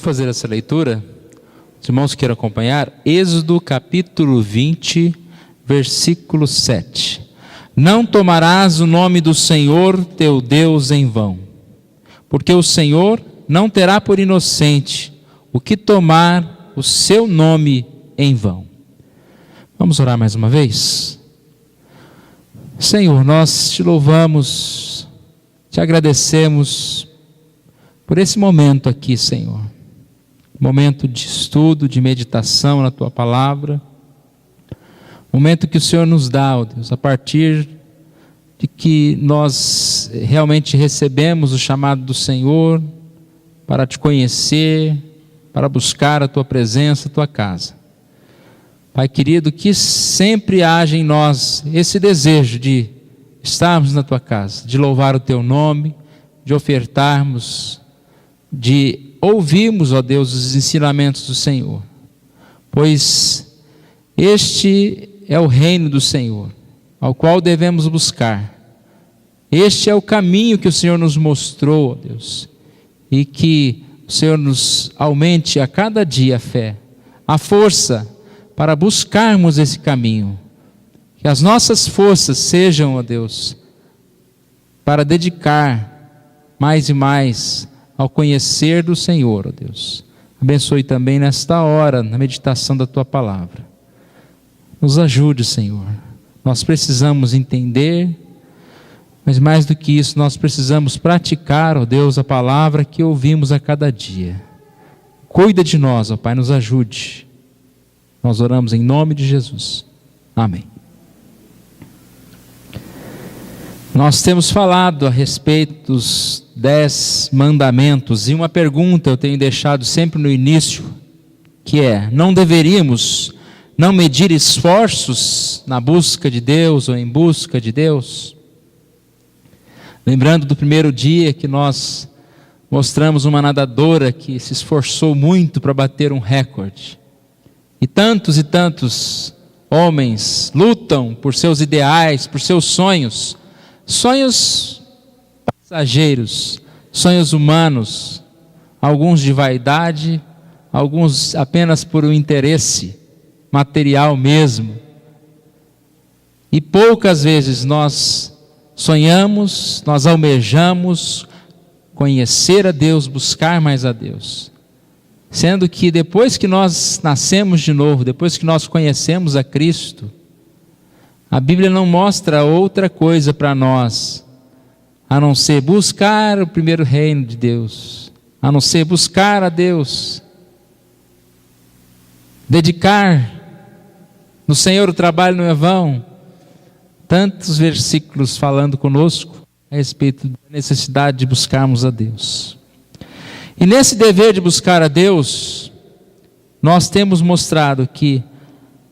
fazer essa leitura, os irmãos queiram acompanhar, Êxodo capítulo 20, versículo 7. Não tomarás o nome do Senhor teu Deus em vão, porque o Senhor não terá por inocente o que tomar o seu nome em vão. Vamos orar mais uma vez? Senhor, nós te louvamos, te agradecemos por esse momento aqui, Senhor. Momento de estudo, de meditação na Tua Palavra. Momento que o Senhor nos dá, ó Deus, a partir de que nós realmente recebemos o chamado do Senhor para Te conhecer, para buscar a Tua presença, a Tua casa. Pai querido, que sempre haja em nós esse desejo de estarmos na Tua casa, de louvar o Teu nome, de ofertarmos, de ouvirmos, ó Deus, os ensinamentos do Senhor. Pois este é o reino do Senhor, ao qual devemos buscar. Este é o caminho que o Senhor nos mostrou, ó Deus, e que o Senhor nos aumente a cada dia a fé, a força para buscarmos esse caminho. Que as nossas forças sejam, ó Deus, para dedicar mais e mais ao conhecer do Senhor, ó Deus. Abençoe também nesta hora, na meditação da Tua Palavra. Nos ajude, Senhor. Nós precisamos entender, mas mais do que isso, nós precisamos praticar, ó Deus, a palavra que ouvimos a cada dia. Cuida de nós, ó Pai, nos ajude. Nós oramos em nome de Jesus. Amém. Nós temos falado a respeito dos 10 mandamentos, e uma pergunta eu tenho deixado sempre no início, que é: não deveríamos não medir esforços na busca de Deus ou em busca de Deus? Lembrando do primeiro dia que nós mostramos uma nadadora que se esforçou muito para bater um recorde. E tantos homens lutam por seus ideais, por seus sonhos, sonhos passageiros, sonhos humanos, alguns de vaidade, alguns apenas por um interesse material mesmo. E poucas vezes nós sonhamos, nós almejamos conhecer a Deus, buscar mais a Deus. Sendo que depois que nós nascemos de novo, depois que nós conhecemos a Cristo, a Bíblia não mostra outra coisa para nós, a não ser buscar o primeiro reino de Deus, a não ser buscar a Deus, dedicar no Senhor o trabalho não é vão. Tantos versículos falando conosco a respeito da necessidade de buscarmos a Deus. E nesse dever de buscar a Deus, nós temos mostrado que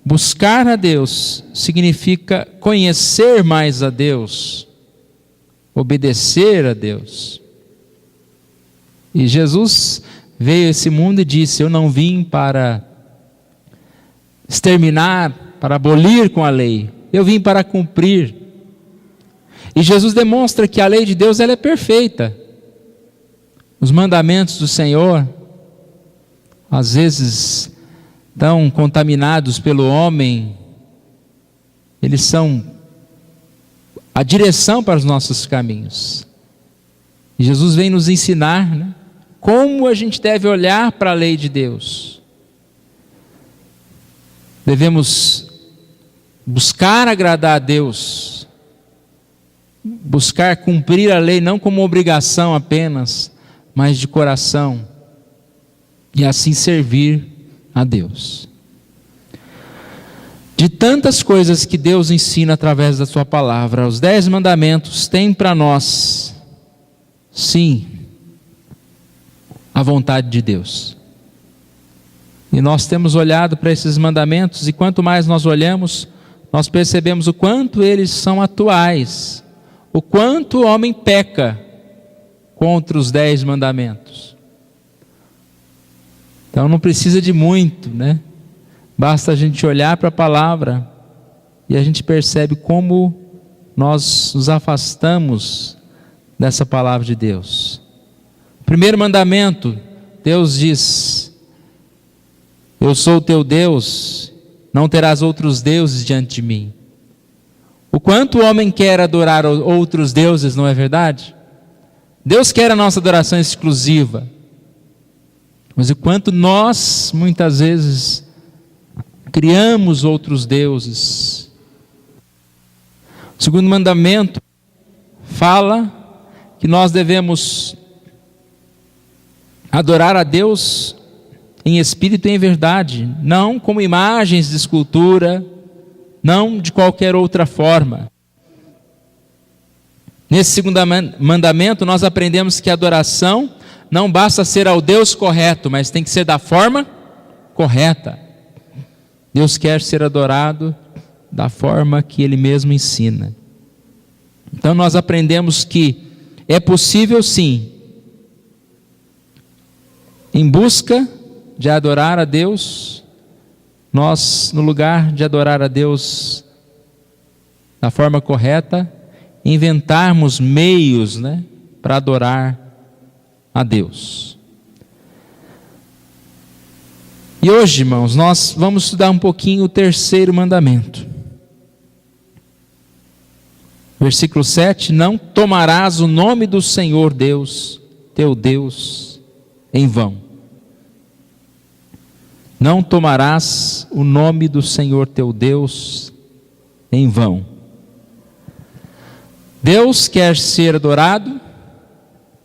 buscar a Deus significa conhecer mais a Deus, obedecer a Deus. E Jesus veio a esse mundo e disse: eu não vim para exterminar, para abolir com a lei, eu vim para cumprir. E Jesus demonstra que a lei de Deus ela é perfeita. Os mandamentos do Senhor, às vezes tão contaminados pelo homem, eles são a direção para os nossos caminhos. E Jesus vem nos ensinar, né, como a gente deve olhar para a lei de Deus. Devemos buscar agradar a Deus, buscar cumprir a lei não como obrigação apenas, mas de coração, e assim servir a Deus. De tantas coisas que Deus ensina através da sua palavra, os 10 mandamentos têm para nós, sim, a vontade de Deus. E nós temos olhado para esses mandamentos, e quanto mais nós olhamos, nós percebemos o quanto eles são atuais, o quanto o homem peca contra os 10 mandamentos. Então não precisa de muito, né? Basta a gente olhar para a palavra e a gente percebe como nós nos afastamos dessa palavra de Deus. O primeiro mandamento: Deus diz: eu sou o teu Deus, não terás outros deuses diante de mim. O quanto o homem quer adorar outros deuses, não é verdade? Deus quer a nossa adoração exclusiva. Mas o quanto nós, muitas vezes, criamos outros deuses. O segundo mandamento fala que nós devemos adorar a Deus em espírito e em verdade, não como imagens de escultura, não de qualquer outra forma. Nesse segundo mandamento, nós aprendemos que a adoração não basta ser ao Deus correto, mas tem que ser da forma correta. Deus quer ser adorado da forma que Ele mesmo ensina. Então nós aprendemos que é possível sim, em busca de adorar a Deus, nós, no lugar de adorar a Deus da forma correta, inventarmos meios, para adorar a Deus. E hoje, irmãos, nós vamos estudar um pouquinho o terceiro mandamento. Versículo 7: não tomarás o nome do Senhor Deus, teu Deus, em vão. Não tomarás o nome do Senhor teu Deus em vão. Deus quer ser adorado,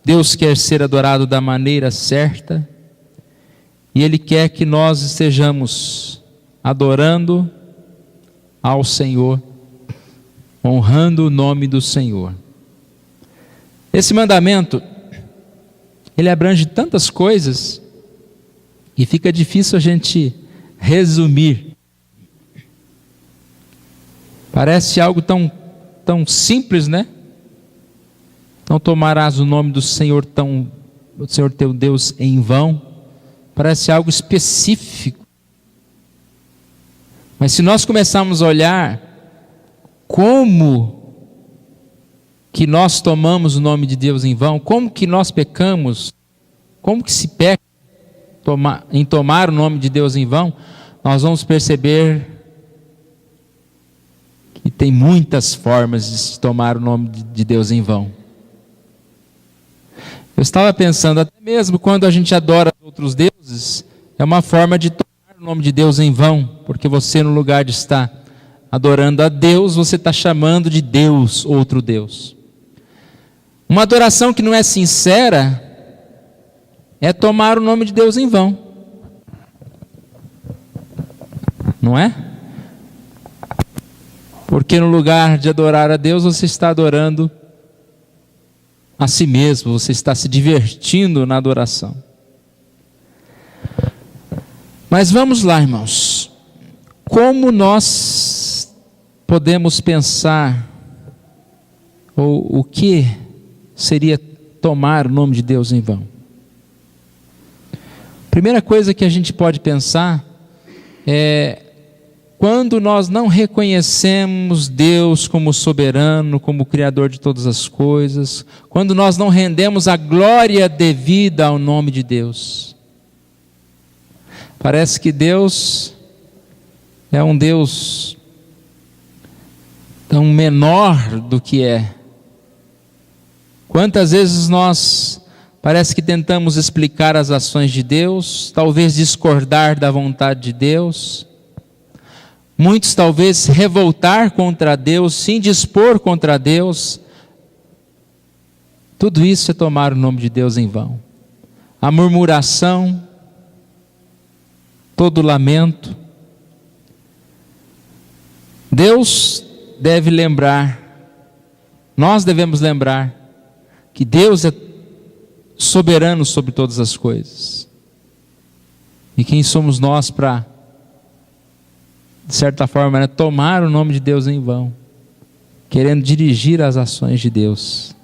Deus quer ser adorado da maneira certa, e Ele quer que nós estejamos adorando ao Senhor, honrando o nome do Senhor. Esse mandamento, ele abrange tantas coisas, e fica difícil a gente resumir. Parece algo tão simples, Não tomarás o nome do Senhor teu Deus em vão. Parece algo específico. Mas se nós começarmos a olhar como que nós tomamos o nome de Deus em vão, como que nós pecamos, como que se peca em tomar o nome de Deus em vão, nós vamos perceber que tem muitas formas de se tomar o nome de Deus em vão. Eu estava pensando, até mesmo quando a gente adora outros deuses, é uma forma de tomar o nome de Deus em vão, porque você, no lugar de estar adorando a Deus, você está chamando de Deus outro Deus. Uma adoração que não é sincera é tomar o nome de Deus em vão, não é? Porque no lugar de adorar a Deus, você está adorando a si mesmo, você está se divertindo na adoração. Mas vamos lá, irmãos, como nós podemos pensar, ou o que seria tomar o nome de Deus em vão? Primeira coisa que a gente pode pensar é quando nós não reconhecemos Deus como soberano, como Criador de todas as coisas, quando nós não rendemos a glória devida ao nome de Deus. Parece que Deus é um Deus tão menor do que é. Quantas vezes nós parece que tentamos explicar as ações de Deus, talvez discordar da vontade de Deus. Muitos talvez revoltar contra Deus, se indispor contra Deus. Tudo isso é tomar o nome de Deus em vão. A murmuração, todo lamento. Deus deve lembrar, nós devemos lembrar que Deus é soberano sobre todas as coisas. E quem somos nós para, de certa forma, tomar o nome de Deus em vão, querendo dirigir as ações de Deus?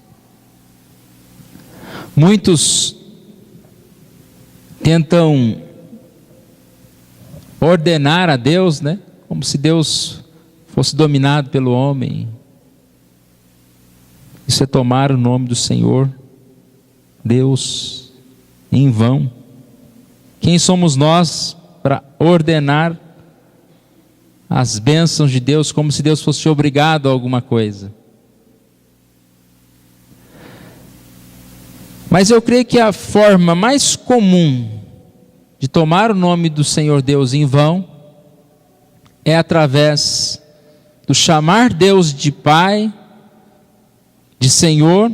Muitos tentam ordenar a Deus, como se Deus fosse dominado pelo homem. Isso é tomar o nome do Senhor Deus em vão. Quem somos nós para ordenar as bênçãos de Deus como se Deus fosse obrigado a alguma coisa? Mas eu creio que a forma mais comum de tomar o nome do Senhor Deus em vão é através do chamar Deus de Pai, de Senhor,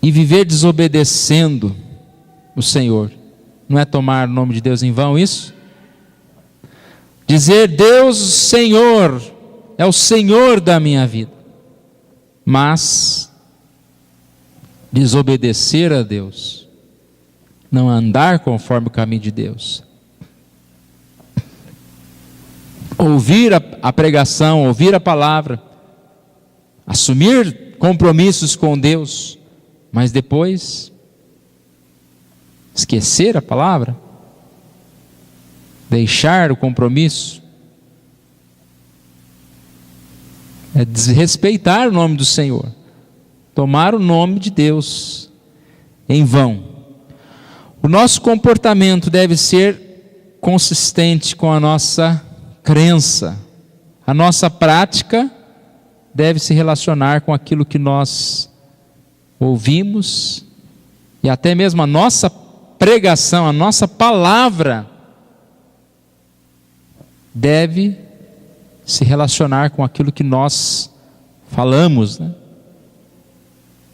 e viver desobedecendo o Senhor. Não é tomar o nome de Deus em vão isso? Dizer Deus Senhor, é o Senhor da minha vida, mas desobedecer a Deus, não andar conforme o caminho de Deus, ouvir a pregação, ouvir a palavra, assumir compromissos com Deus, mas depois esquecer a palavra, deixar o compromisso, é desrespeitar o nome do Senhor, tomar o nome de Deus em vão. O nosso comportamento deve ser consistente com a nossa crença, a nossa prática deve se relacionar com aquilo que nós ouvimos, e até mesmo a nossa pregação, a nossa palavra deve se relacionar com aquilo que nós falamos, né?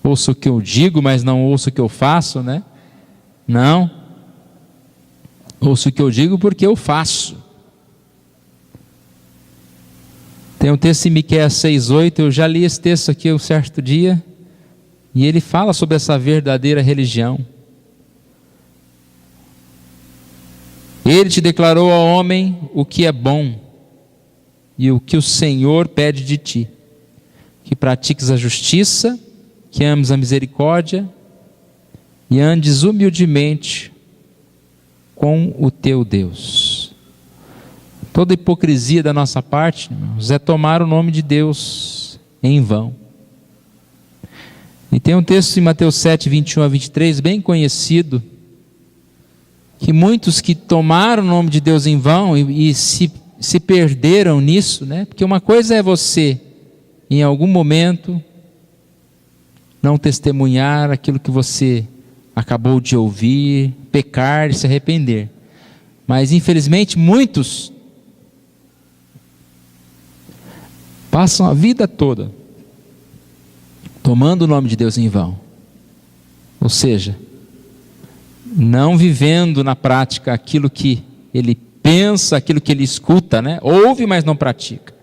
Ouço o que eu digo, mas não ouço o que eu faço, né? Não. Ouço o que eu digo porque eu faço. Tem um texto em Miqueias 6,8, eu já li esse texto aqui um certo dia, e ele fala sobre essa verdadeira religião. Ele te declarou ao homem o que é bom, e o que o Senhor pede de ti, que pratiques a justiça, que ames a misericórdia, e andes humildemente com o teu Deus. Toda hipocrisia da nossa parte, irmãos, é tomar o nome de Deus em vão. E tem um texto em Mateus 7, 21 a 23, bem conhecido, que muitos que tomaram o nome de Deus em vão e se perderam nisso, né? Porque uma coisa é você, em algum momento, não testemunhar aquilo que você acabou de ouvir, pecar e se arrepender. Mas infelizmente muitos passam a vida toda tomando o nome de Deus em vão. Ou seja, não vivendo na prática aquilo que ele pensa, aquilo que ele escuta, né? Ouve, mas não pratica.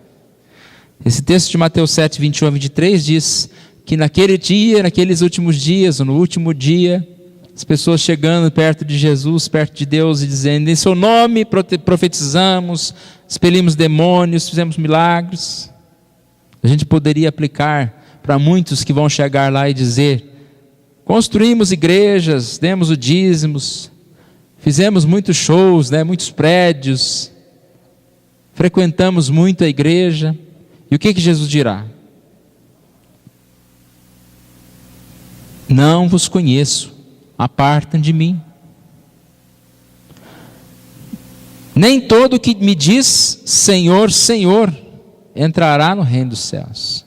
Esse texto de Mateus 7, 21 a 23 diz que naquele dia, naqueles últimos dias, ou no último dia, as pessoas chegando perto de Jesus, perto de Deus, e dizendo: em seu nome profetizamos, expelimos demônios, fizemos milagres. A gente poderia aplicar para muitos que vão chegar lá e dizer: construímos igrejas, demos o dízimos, fizemos muitos shows, né, muitos prédios, frequentamos muito a igreja. E o que Jesus dirá? Não vos conheço, apartem de mim. Nem todo que me diz Senhor, Senhor, entrará no reino dos céus.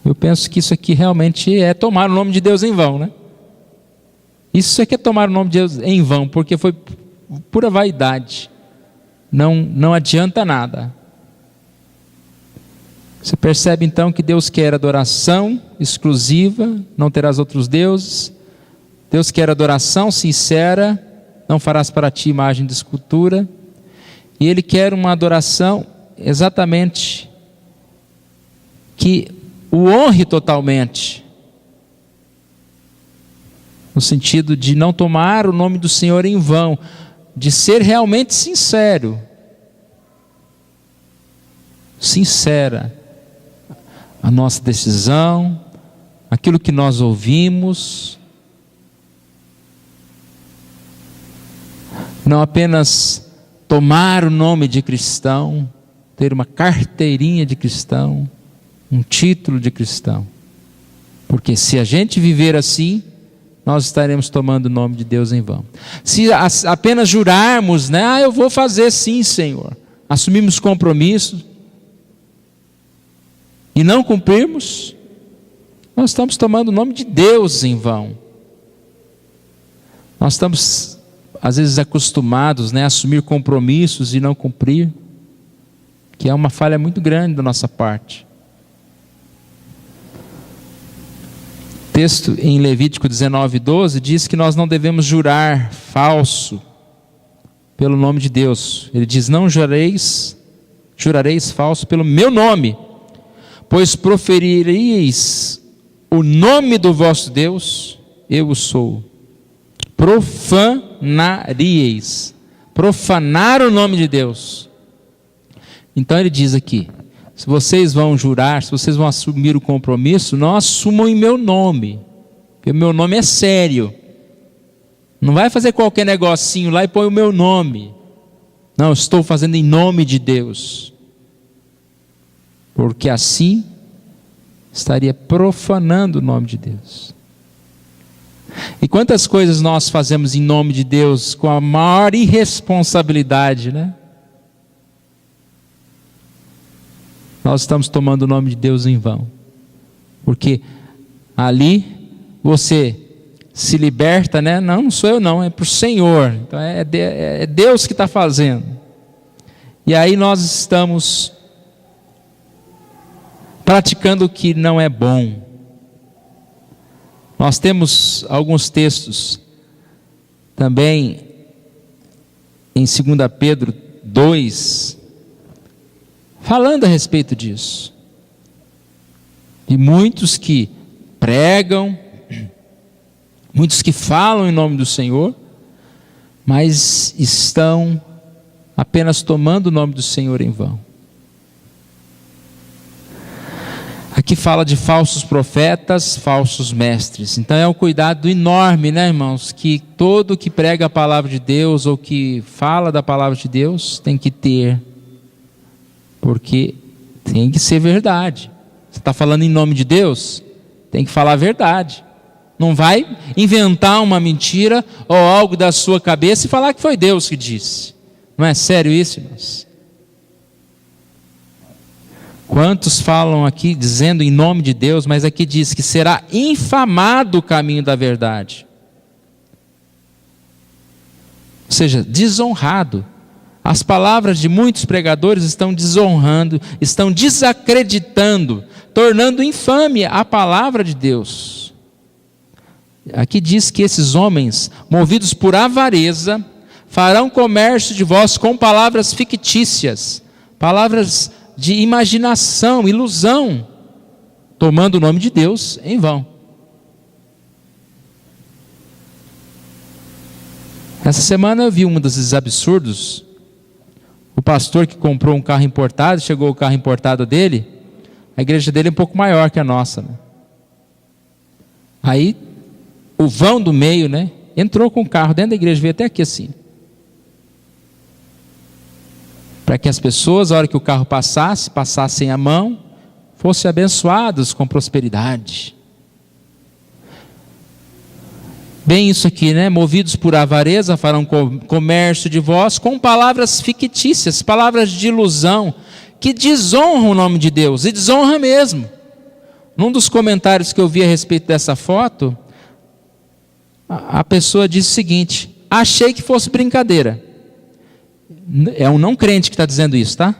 Eu penso que isso aqui realmente é tomar o nome de Deus em vão, né? Isso aqui é tomar o nome de Deus em vão, porque foi pura vaidade. Não adianta nada. Você percebe então que Deus quer adoração exclusiva, não terás outros deuses. Deus quer adoração sincera, não farás para ti imagem de escultura. E Ele quer uma adoração exatamente que o honre totalmente, no sentido de não tomar o nome do Senhor em vão, de ser realmente sincero, sincera a nossa decisão, aquilo que nós ouvimos, não apenas tomar o nome de cristão, ter uma carteirinha de cristão, um título de cristão, porque se a gente viver assim, nós estaremos tomando o nome de Deus em vão. Se apenas jurarmos, né? Eu vou fazer sim, Senhor. Assumimos compromisso e não cumprirmos, nós estamos tomando o nome de Deus em vão. Nós estamos, às vezes, acostumados, né, a assumir compromissos e não cumprir, que é uma falha muito grande da nossa parte. O texto em Levítico 19:12 diz que nós não devemos jurar falso pelo nome de Deus. Ele diz: não jurareis falso pelo meu nome, pois proferireis o nome do vosso Deus, eu o sou. Profanaríeis, profanar o nome de Deus. Então ele diz aqui: se vocês vão jurar, se vocês vão assumir o compromisso, não assumam em meu nome, porque o meu nome é sério. Não vai fazer qualquer negocinho lá e põe o meu nome. Não, eu estou fazendo em nome de Deus, porque assim estaria profanando o nome de Deus. E quantas coisas nós fazemos em nome de Deus com a maior irresponsabilidade, né? Nós estamos tomando o nome de Deus em vão, porque ali você se liberta, né? Não sou eu não, é para o Senhor. Então é Deus que está fazendo. E aí nós estamos praticando o que não é bom. Nós temos alguns textos também em 2 Pedro 2, falando a respeito disso. E muitos que pregam, muitos que falam em nome do Senhor, mas estão apenas tomando o nome do Senhor em vão. Aqui fala de falsos profetas, falsos mestres. Então é um cuidado enorme, né, irmãos? Que todo que prega a palavra de Deus ou que fala da palavra de Deus tem que ter, porque tem que ser verdade. Você está falando em nome de Deus? Tem que falar a verdade. Não vai inventar uma mentira ou algo da sua cabeça e falar que foi Deus que disse. Não é sério isso, irmãos? Quantos falam aqui dizendo em nome de Deus, mas aqui diz que será infamado o caminho da verdade. Ou seja, desonrado. As palavras de muitos pregadores estão desonrando, estão desacreditando, tornando infame a palavra de Deus. Aqui diz que esses homens, movidos por avareza, farão comércio de vós com palavras fictícias, palavras de imaginação, ilusão, tomando o nome de Deus em vão. Essa semana eu vi um desses absurdos. O pastor que comprou um carro importado, chegou o carro importado dele, a igreja dele é um pouco maior que a nossa, né? Aí o vão do meio, né, entrou com o carro dentro da igreja, veio até aqui assim, para que as pessoas, a hora que o carro passassem a mão, fossem abençoados com prosperidade. Bem isso aqui, né? Movidos por avareza, farão comércio de vós com palavras fictícias, palavras de ilusão, que desonram o nome de Deus, e desonra mesmo. Num dos comentários que eu vi a respeito dessa foto, a pessoa disse o seguinte: achei que fosse brincadeira. É um não crente que está dizendo isso, tá?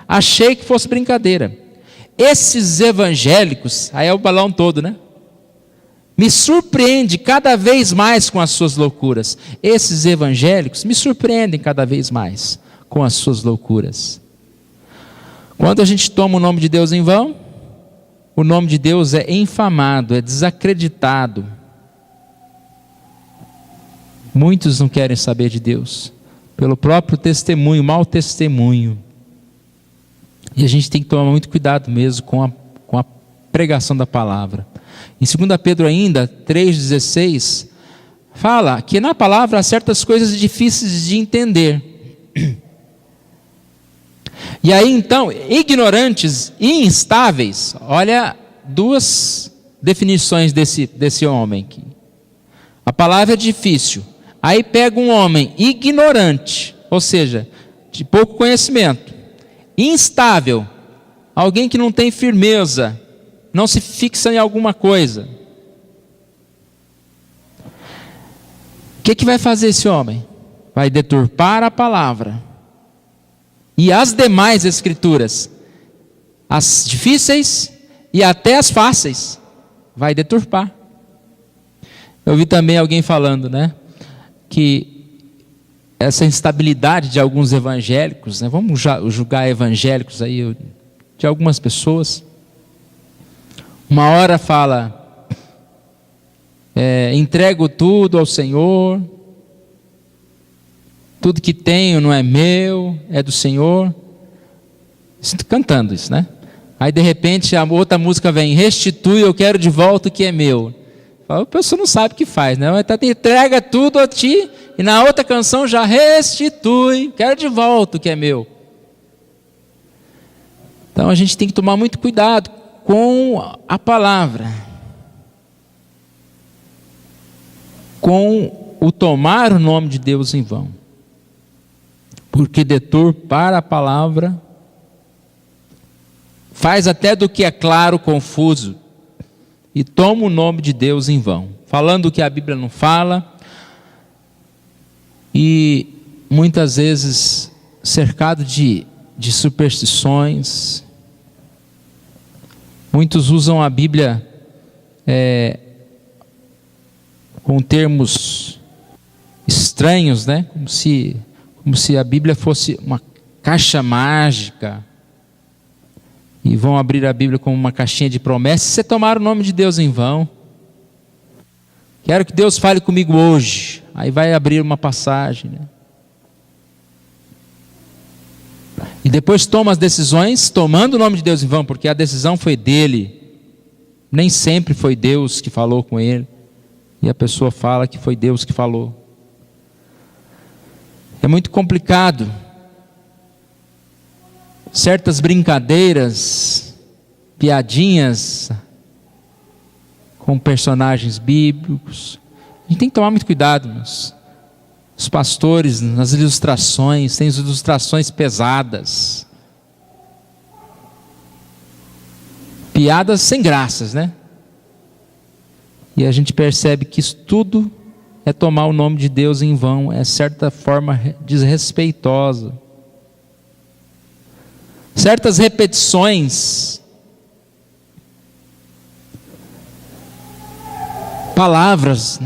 Achei que fosse brincadeira. Esses evangélicos, aí é o balão todo, né? Me surpreende cada vez mais com as suas loucuras. Esses evangélicos me surpreendem cada vez mais com as suas loucuras. Quando a gente toma o nome de Deus em vão, o nome de Deus é infamado, é desacreditado. Muitos não querem saber de Deus, pelo próprio testemunho, mau testemunho. E a gente tem que tomar muito cuidado mesmo com a pregação da palavra. Em 2 Pedro ainda, 3,16, fala que na palavra há certas coisas difíceis de entender. E aí então, ignorantes e instáveis, olha duas definições desse homem aqui. A palavra é difícil. Aí pega um homem ignorante, ou seja, de pouco conhecimento, instável, alguém que não tem firmeza, não se fixa em alguma coisa. O que vai fazer esse homem? Vai deturpar a palavra e as demais escrituras, as difíceis e até as fáceis, vai deturpar. Eu vi também alguém falando, que essa instabilidade de alguns evangélicos, vamos julgar evangélicos aí, de algumas pessoas, uma hora fala, entrego tudo ao Senhor, tudo que tenho não é meu, é do Senhor, cantando isso, Aí de repente a outra música vem, restitui, eu quero de volta o que é meu. A pessoa não sabe o que faz, entrega tudo a ti, e na outra canção já restitui, quero de volta o que é meu. Então a gente tem que tomar muito cuidado com a palavra, com o tomar o nome de Deus em vão, porque deturpar a palavra faz até do que é claro confuso, e toma o nome de Deus em vão, falando o que a Bíblia não fala, e muitas vezes cercado de superstições. Muitos usam a Bíblia com termos estranhos, como se a Bíblia fosse uma caixa mágica, e vão abrir a Bíblia como uma caixinha de promessas. Você tomar o nome de Deus em vão. Quero que Deus fale comigo hoje. Aí vai abrir uma passagem, E depois toma as decisões, tomando o nome de Deus em vão, porque a decisão foi dele. Nem sempre foi Deus que falou com ele. E a pessoa fala que foi Deus que falou. É muito complicado. Certas brincadeiras, piadinhas com personagens bíblicos. A gente tem que tomar muito cuidado, meus. Os pastores, nas ilustrações, têm ilustrações pesadas. Piadas sem graças, E a gente percebe que isso tudo é tomar o nome de Deus em vão, é certa forma desrespeitosa. Certas repetições, palavras,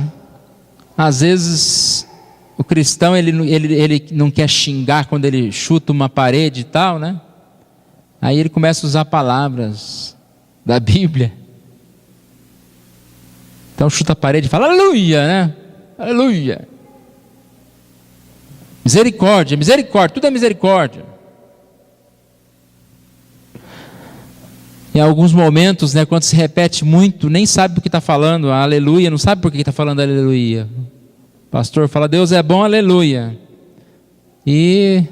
Às vezes o cristão ele não quer xingar quando ele chuta uma parede e tal, Aí ele começa a usar palavras da Bíblia. Então chuta a parede e fala aleluia, Aleluia. Misericórdia, misericórdia, tudo é misericórdia. Em alguns momentos, quando se repete muito, nem sabe do que está falando, aleluia, não sabe por que está falando aleluia. O pastor fala, Deus é bom, aleluia. E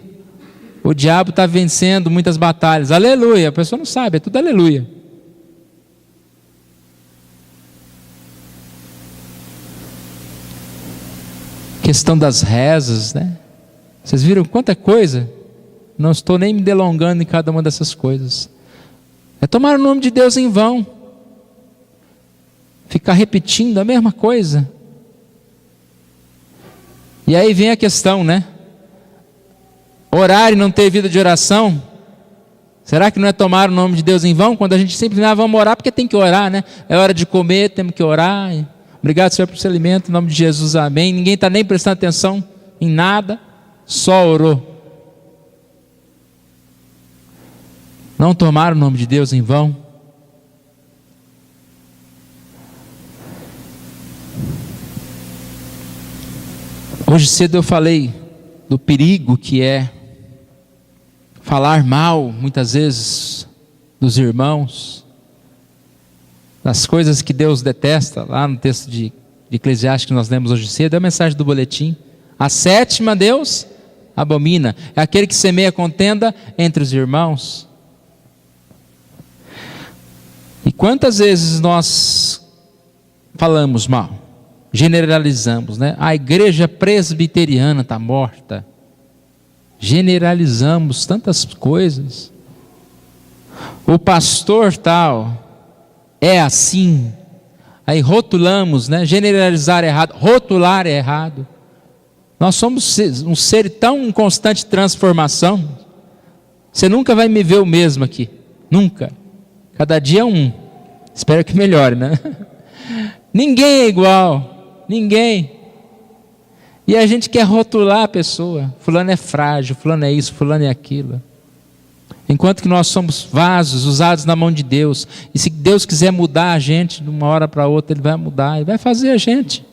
o diabo está vencendo muitas batalhas, aleluia. A pessoa não sabe, é tudo aleluia. Questão das rezas, Vocês viram quanta coisa? Não estou nem me delongando em cada uma dessas coisas. É tomar o nome de Deus em vão. Ficar repetindo a mesma coisa. E aí vem a questão, Orar e não ter vida de oração. Será que não é tomar o nome de Deus em vão? Quando a gente simplesmente vamos orar porque tem que orar, É hora de comer, temos que orar. Obrigado, Senhor, por esse alimento, em nome de Jesus, amém. Ninguém está nem prestando atenção em nada, só orou. Não tomar o nome de Deus em vão. Hoje cedo eu falei do perigo que é falar mal, muitas vezes, dos irmãos, das coisas que Deus detesta, lá no texto de Eclesiastes que nós lemos hoje cedo, é a mensagem do boletim. A sétima Deus abomina, é aquele que semeia contenda entre os irmãos. E quantas vezes nós falamos mal? generalizamos, né? A igreja presbiteriana está morta. Generalizamos tantas coisas. O pastor tal é assim. Aí rotulamos, né? Generalizar é errado, rotular é errado. Nós somos um ser tão em constante transformação. Você nunca vai me ver o mesmo aqui, nunca. Cada dia um. Espero que melhore, né? Ninguém é igual, ninguém. E a gente quer rotular a pessoa. Fulano é frágil, fulano é isso, fulano é aquilo. Enquanto que nós somos vasos usados na mão de Deus. E se Deus quiser mudar a gente de uma hora para outra, Ele vai mudar, Ele vai fazer a gente.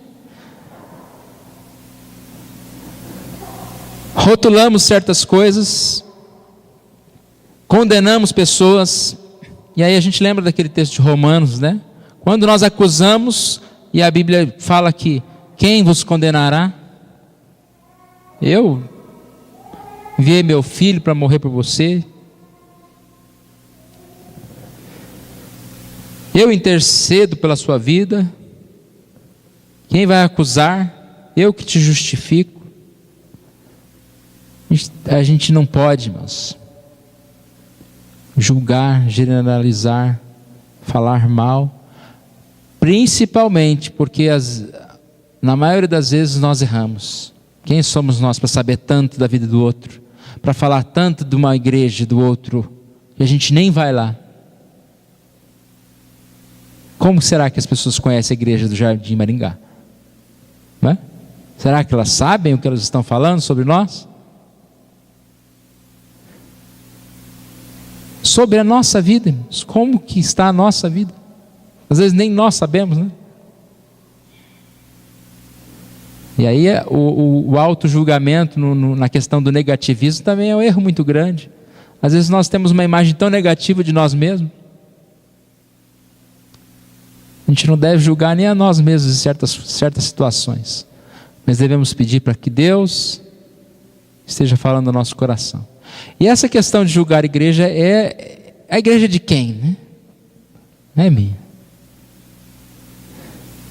Rotulamos certas coisas, condenamos pessoas, e aí a gente lembra daquele texto de Romanos, né? Quando nós acusamos, e a Bíblia fala que quem vos condenará? Eu enviei meu filho para morrer por você. Eu intercedo pela sua vida. Quem vai acusar? Eu que te justifico. A gente não pode, irmãos, julgar, generalizar, falar mal, principalmente porque na maioria das vezes nós erramos. Quem somos nós para saber tanto da vida do outro, para falar tanto de uma igreja do outro, e a gente nem vai lá? Como será que as pessoas conhecem a igreja do Jardim Maringá? Não é? Será que elas sabem o que elas estão falando sobre nós? Sobre a nossa vida, irmãos. Como que está a nossa vida? Às vezes nem nós sabemos, né? E aí o auto-julgamento na questão do negativismo também é um erro muito grande. Às vezes nós temos uma imagem tão negativa de nós mesmos. A gente não deve julgar nem a nós mesmos em certas situações. Mas devemos pedir para que Deus esteja falando no nosso coração. E essa questão de julgar a igreja é a igreja de quem, né? Não é minha.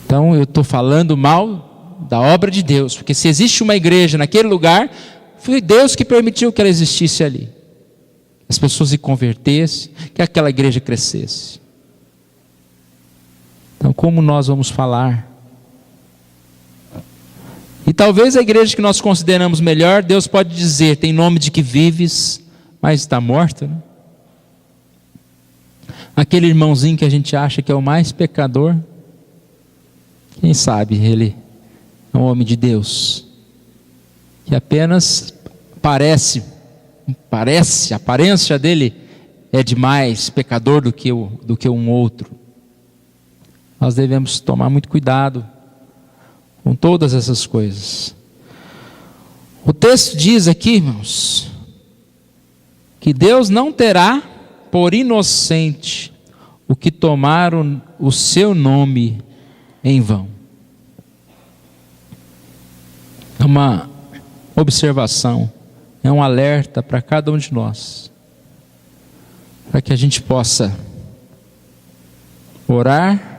Então eu estou falando mal da obra de Deus, porque se existe uma igreja naquele lugar, foi Deus que permitiu que ela existisse ali. As pessoas se convertessem, que aquela igreja crescesse. Então como nós vamos falar? E talvez a igreja que nós consideramos melhor, Deus pode dizer, tem nome de que vives, mas está morta, né? Aquele irmãozinho que a gente acha que é o mais pecador, quem sabe ele é um homem de Deus, que apenas a aparência dele é de mais pecador do que um outro. Nós devemos tomar muito cuidado com todas essas coisas. O texto diz aqui, irmãos, que Deus não terá por inocente o que tomaram o seu nome em vão. É uma observação, é um alerta para cada um de nós, para que a gente possa orar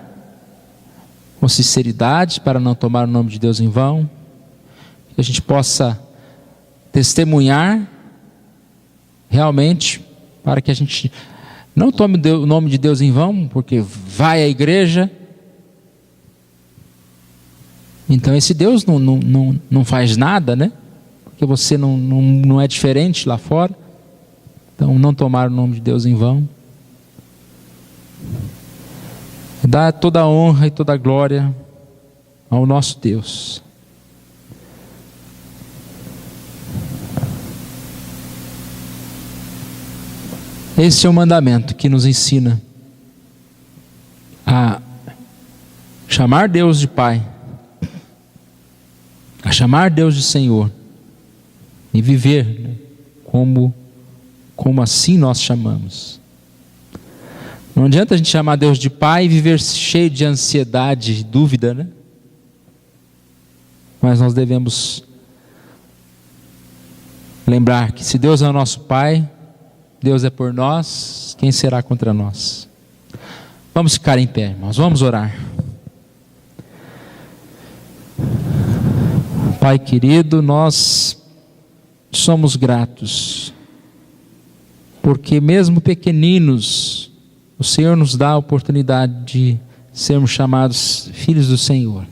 com sinceridade para não tomar o nome de Deus em vão, que a gente possa testemunhar realmente, para que a gente não tome o nome de Deus em vão, porque vai à igreja, então esse Deus não faz nada, né? Porque você não é diferente lá fora. Então não tomar o nome de Deus em vão. Dá toda a honra e toda a glória ao nosso Deus. Esse é o mandamento que nos ensina a chamar Deus de Pai, a chamar Deus de Senhor e viver, né, como assim nós chamamos. Não adianta a gente chamar Deus de Pai e viver cheio de ansiedade e dúvida, né? Mas nós devemos lembrar que se Deus é o nosso Pai, Deus é por nós, quem será contra nós? Vamos ficar em pé, irmãos, vamos orar. Pai querido, nós somos gratos, porque mesmo pequeninos, o Senhor nos dá a oportunidade de sermos chamados filhos do Senhor.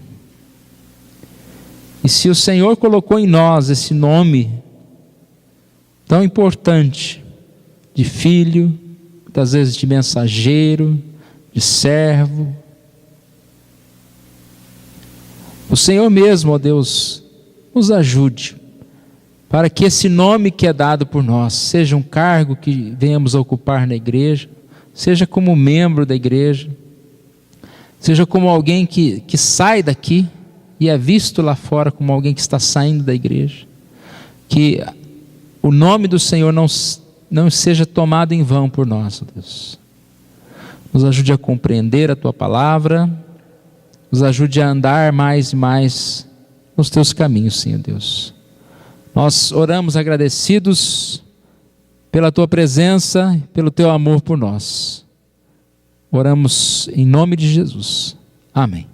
E se o Senhor colocou em nós esse nome tão importante, de filho, muitas vezes de mensageiro, de servo, o Senhor mesmo, ó Deus, nos ajude, para que esse nome que é dado por nós, seja um cargo que venhamos a ocupar na igreja, seja como membro da igreja, seja como alguém que sai daqui e é visto lá fora como alguém que está saindo da igreja, que o nome do Senhor não seja tomado em vão por nós, ó Deus. Nos ajude a compreender a Tua palavra, nos ajude a andar mais e mais nos Teus caminhos, Senhor Deus. Nós oramos agradecidos pela Tua presença, pelo Teu amor por nós. Oramos em nome de Jesus. Amém.